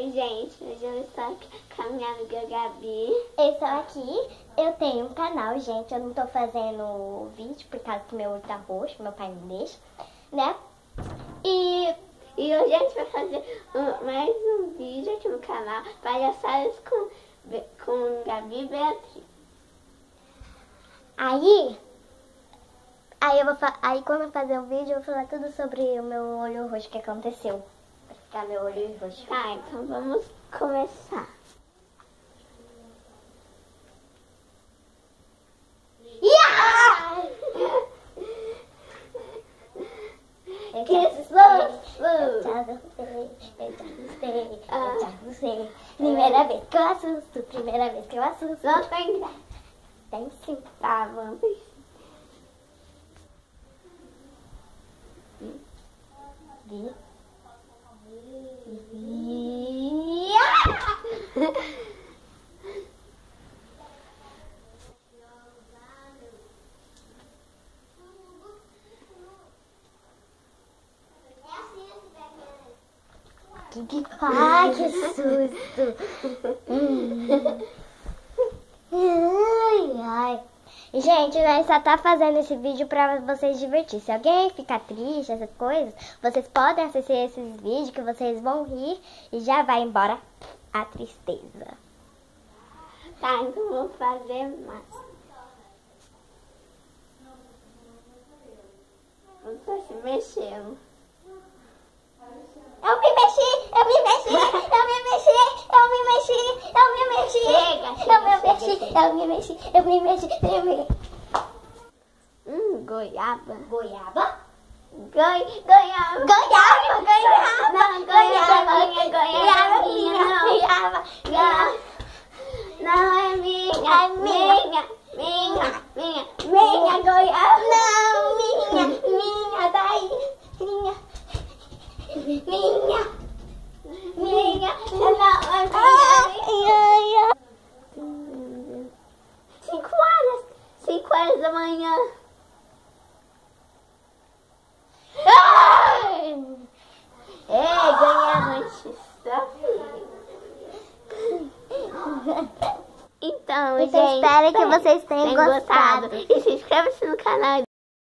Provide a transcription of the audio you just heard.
Oi, gente, hoje eu estou aqui com a minha amiga Gabi. Eu estou aqui, eu tenho um canal, gente, eu não tô fazendo vídeo por causa que meu olho tá roxo, meu pai não deixa, né? E hoje a gente vai fazer mais um vídeo aqui no canal, Palhaçadas com Gabi e Beatriz. Aí quando eu fazer o vídeo, eu vou falar tudo sobre o meu olho roxo, que aconteceu. Vai ficar meu olho roxo. Tá, então vamos começar. Eu já gostei. Primeira vez que eu assusto, primeira vez que eu assusto. Não tem. Tem sim. Tá, vamos. Ai, que susto! Ai. Gente, nós só tá fazendo esse vídeo pra vocês divertir. Se alguém ficar triste, essas coisas, vocês podem assistir esses vídeos que vocês vão rir e já vai embora a tristeza. Tá, então vou fazer mais. Eu tô se mexendo. Eu me mexi, eu me mexi, eu me mexi, eu me mexi, eu me mexi, eu me mexi, eu me mexi, eu me mexi. Goiaba. Goiaba? Goiaba. Goiaba, goiaba. Não, goiaba. Não é minha, minha goiaba. Não, minha daí, minha. Não é minha. 5 horas da manhã. Ganhamos. Então, gente, espero que vocês tenham gostado. E se inscreve-se no canal.